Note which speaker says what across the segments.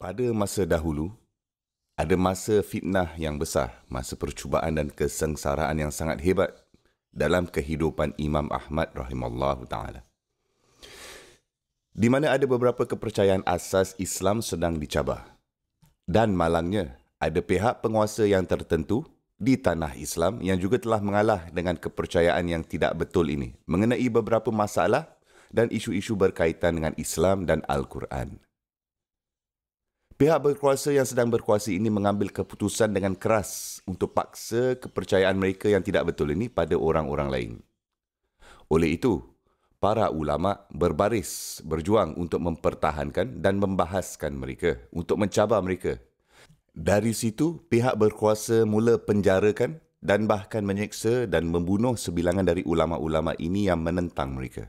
Speaker 1: Pada masa dahulu, ada masa fitnah yang besar, masa percubaan dan kesengsaraan yang sangat hebat dalam kehidupan Imam Ahmad rahimallahu ta'ala. Di mana ada beberapa kepercayaan asas Islam sedang dicabar. Dan malangnya, ada pihak penguasa yang tertentu di tanah Islam yang juga telah mengalah dengan kepercayaan yang tidak betul ini mengenai beberapa masalah dan isu-isu berkaitan dengan Islam dan Al-Quran. Pihak berkuasa yang sedang berkuasa ini mengambil keputusan dengan keras untuk paksa kepercayaan mereka yang tidak betul ini pada orang-orang lain. Oleh itu, para ulama berbaris berjuang untuk mempertahankan dan membahaskan mereka, untuk mencabar mereka. Dari situ, pihak berkuasa mula penjarakan dan bahkan menyeksa dan membunuh sebilangan dari ulama-ulama ini yang menentang mereka.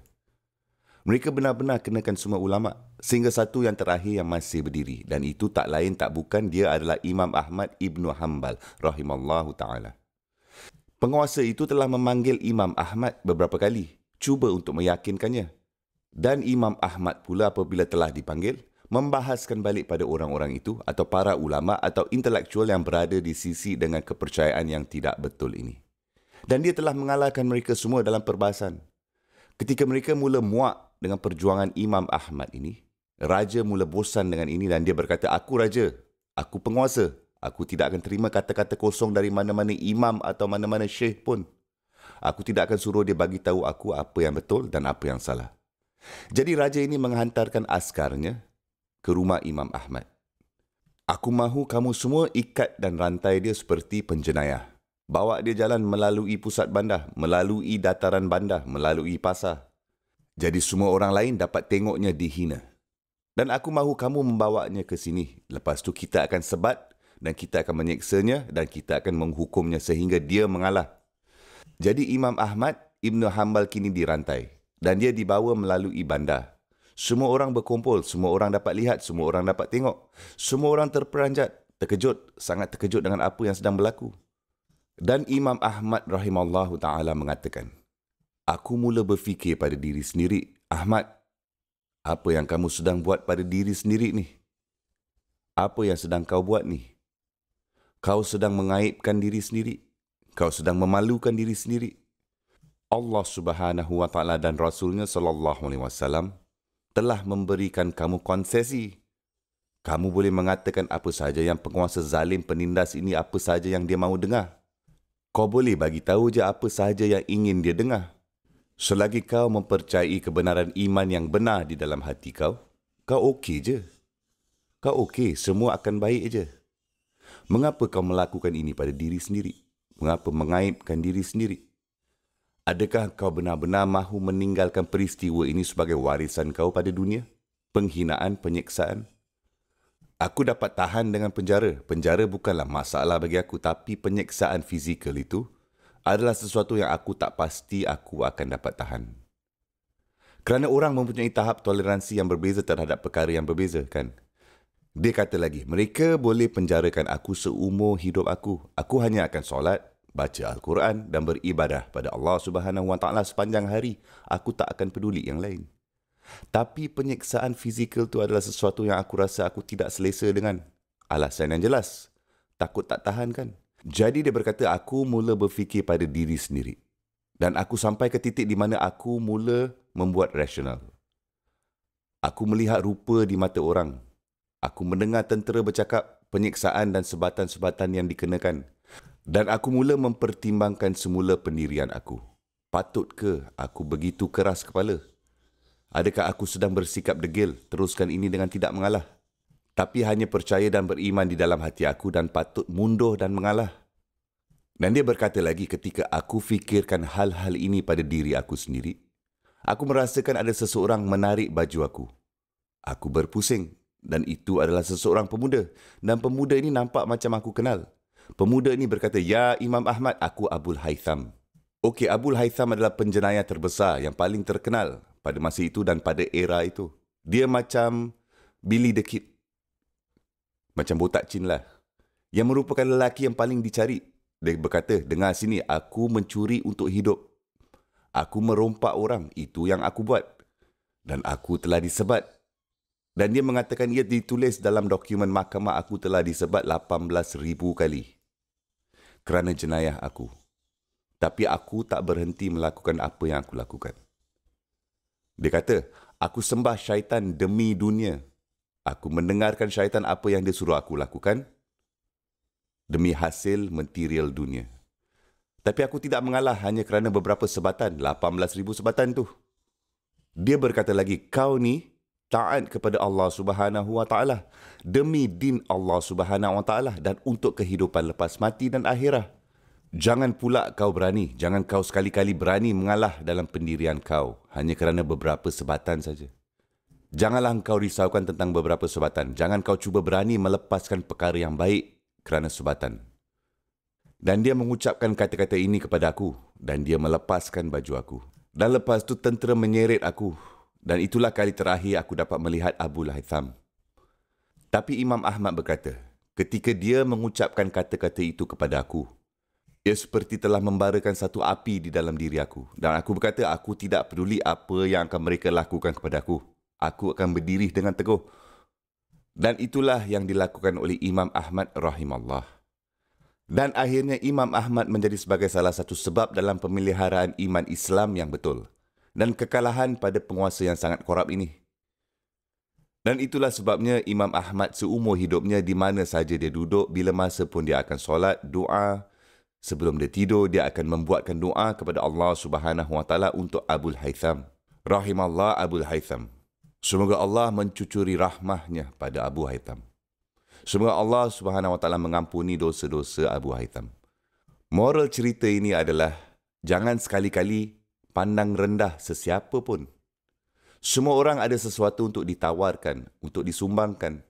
Speaker 1: Mereka benar-benar kenakan semua ulama sehingga satu yang terakhir yang masih berdiri, dan itu tak lain tak bukan dia adalah Imam Ahmad Ibn Hanbal rahimallahu ta'ala. Penguasa itu telah memanggil Imam Ahmad beberapa kali, cuba untuk meyakinkannya. Dan Imam Ahmad pula apabila telah dipanggil, membahaskan balik pada orang-orang itu atau para ulama atau intelektual yang berada di sisi dengan kepercayaan yang tidak betul ini. Dan dia telah mengalahkan mereka semua dalam perbahasan. Ketika mereka mula muak dengan perjuangan Imam Ahmad ini, raja mula bosan dengan ini dan dia berkata, "Aku raja, aku penguasa. Aku tidak akan terima kata-kata kosong dari mana-mana imam atau mana-mana syekh pun. Aku tidak akan suruh dia bagi tahu aku apa yang betul dan apa yang salah." Jadi raja ini menghantarkan askarnya ke rumah Imam Ahmad. "Aku mahu kamu semua ikat dan rantai dia seperti penjenayah. Bawa dia jalan melalui pusat bandar, melalui dataran bandar, melalui pasar. Jadi semua orang lain dapat tengoknya dihina. Dan aku mahu kamu membawanya ke sini. Lepas tu kita akan sebat dan kita akan menyeksanya dan kita akan menghukumnya sehingga dia mengalah." Jadi Imam Ahmad Ibn Hanbal kini dirantai dan dia dibawa melalui bandar. Semua orang berkumpul, semua orang dapat lihat, semua orang dapat tengok. Semua orang terperanjat, terkejut, sangat terkejut dengan apa yang sedang berlaku. Dan Imam Ahmad rahimallahu ta'ala mengatakan, "Aku mula berfikir pada diri sendiri, Ahmad, apa yang kamu sedang buat pada diri sendiri ni? Apa yang sedang kau buat ni? Kau sedang mengaibkan diri sendiri. Kau sedang memalukan diri sendiri. Allah Subhanahu wa ta'ala dan Rasulnya sallallahu alaihi wasallam telah memberikan kamu konsesi. Kamu boleh mengatakan apa sahaja yang penguasa zalim penindas ini apa sahaja yang dia mahu dengar. Kau boleh bagi tahu je apa sahaja yang ingin dia dengar. Selagi kau mempercayai kebenaran iman yang benar di dalam hati kau, kau okey je. Kau okey, semua akan baik je. Mengapa kau melakukan ini pada diri sendiri? Mengapa mengaibkan diri sendiri? Adakah kau benar-benar mahu meninggalkan peristiwa ini sebagai warisan kau pada dunia? Penghinaan, penyeksaan? Aku dapat tahan dengan penjara. Penjara bukanlah masalah bagi aku, tapi penyeksaan fizikal itu adalah sesuatu yang aku tak pasti aku akan dapat tahan. Kerana orang mempunyai tahap toleransi yang berbeza terhadap perkara yang berbeza, kan? Dia kata lagi, mereka boleh penjarakan aku seumur hidup aku. Aku hanya akan solat, baca Al-Quran dan beribadah pada Allah Subhanahu wa ta'ala sepanjang hari. Aku tak akan peduli yang lain. Tapi penyeksaan fizikal itu adalah sesuatu yang aku rasa aku tidak selesa dengan. Alasan yang jelas, takut tak tahan kan. Jadi dia berkata, aku mula berfikir pada diri sendiri. Dan aku sampai ke titik di mana aku mula membuat rasional. Aku melihat rupa di mata orang. Aku mendengar tentera bercakap penyeksaan dan sebatan-sebatan yang dikenakan. Dan aku mula mempertimbangkan semula pendirian aku. Patut ke aku begitu keras kepala? Adakah aku sedang bersikap degil, teruskan ini dengan tidak mengalah? Tapi hanya percaya dan beriman di dalam hati aku dan patut mundur dan mengalah. Dan dia berkata lagi, ketika aku fikirkan hal-hal ini pada diri aku sendiri, aku merasakan ada seseorang menarik baju aku. Aku berpusing dan itu adalah seseorang pemuda. Dan pemuda ini nampak macam aku kenal. Pemuda ini berkata, "Ya Imam Ahmad, aku Abul Haytham." Okey, Abul Haytham adalah penjenayah terbesar yang paling terkenal pada masa itu dan pada era itu. Dia macam Billy the Kid. Macam botak Chin lah. Yang merupakan lelaki yang paling dicari. Dia berkata, "Dengar sini, aku mencuri untuk hidup. Aku merompak orang, itu yang aku buat. Dan aku telah disebat. Dan dia mengatakan ia ditulis dalam dokumen mahkamah aku telah disebat 18,000 kali kerana jenayah aku. Tapi aku tak berhenti melakukan apa yang aku lakukan. Dia kata, aku sembah syaitan demi dunia. Aku mendengarkan syaitan apa yang dia suruh aku lakukan demi hasil material dunia. Tapi aku tidak mengalah hanya kerana beberapa sebatan, 18,000 sebatan tu. Dia berkata lagi, kau ni taat kepada Allah Subhanahu Wa Taala demi din Allah Subhanahu Wa Taala dan untuk kehidupan lepas mati dan akhirat. Jangan pula kau berani, jangan kau sekali-kali berani mengalah dalam pendirian kau hanya kerana beberapa sebatan saja. Janganlah kau risaukan tentang beberapa sebatan. Jangan kau cuba berani melepaskan perkara yang baik kerana sebatan. Dan dia mengucapkan kata-kata ini kepada aku dan dia melepaskan baju aku. Dan lepas tu tentera menyeret aku dan itulah kali terakhir aku dapat melihat Abul Haytham. Tapi Imam Ahmad berkata, ketika dia mengucapkan kata-kata itu kepada aku, ia seperti telah membarakan satu api di dalam diri aku. Dan aku berkata, aku tidak peduli apa yang akan mereka lakukan kepada aku. Aku akan berdiri dengan teguh. Dan itulah yang dilakukan oleh Imam Ahmad rahimahullah. Dan akhirnya Imam Ahmad menjadi sebagai salah satu sebab dalam pemeliharaan iman Islam yang betul. Dan kekalahan pada penguasa yang sangat korup ini. Dan itulah sebabnya Imam Ahmad seumur hidupnya di mana saja dia duduk, bila masa pun dia akan solat, doa. Sebelum dia tidur, dia akan membuatkan doa kepada Allah Subhanahu Wa Taala untuk Abul Haytham. Rahimallah Abul Haytham. Semoga Allah mencucuri rahmahnya pada Abu Haytham. Semoga Allah Subhanahu Wa Taala mengampuni dosa-dosa Abu Haytham. Moral cerita ini adalah, jangan sekali-kali pandang rendah sesiapa pun. Semua orang ada sesuatu untuk ditawarkan, untuk disumbangkan.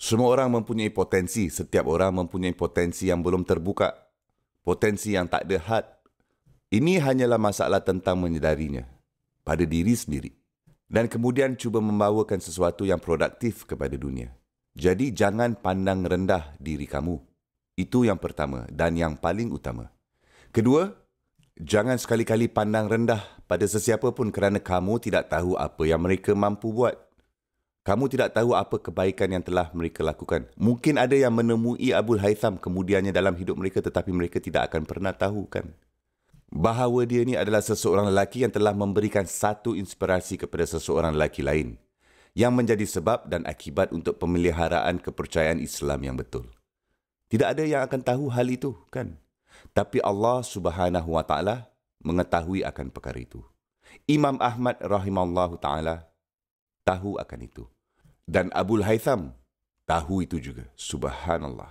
Speaker 1: Semua orang mempunyai potensi, setiap orang mempunyai potensi yang belum terbuka. Potensi yang tak ada had. Ini hanyalah masalah tentang menyedarinya pada diri sendiri. Dan kemudian cuba membawakan sesuatu yang produktif kepada dunia. Jadi jangan pandang rendah diri kamu. Itu yang pertama dan yang paling utama. Kedua, jangan sekali-kali pandang rendah pada sesiapa pun kerana kamu tidak tahu apa yang mereka mampu buat. Kamu tidak tahu apa kebaikan yang telah mereka lakukan. Mungkin ada yang menemui Abul Haytham kemudiannya dalam hidup mereka tetapi mereka tidak akan pernah tahu kan. Bahawa dia ni adalah seseorang lelaki yang telah memberikan satu inspirasi kepada seseorang lelaki lain. Yang menjadi sebab dan akibat untuk pemeliharaan kepercayaan Islam yang betul. Tidak ada yang akan tahu hal itu kan. Tapi Allah Subhanahu Wa Taala mengetahui akan perkara itu. Imam Ahmad rahimahullahu ta'ala tahu akan itu. Dan Abul Haytham tahu itu juga. Subhanallah.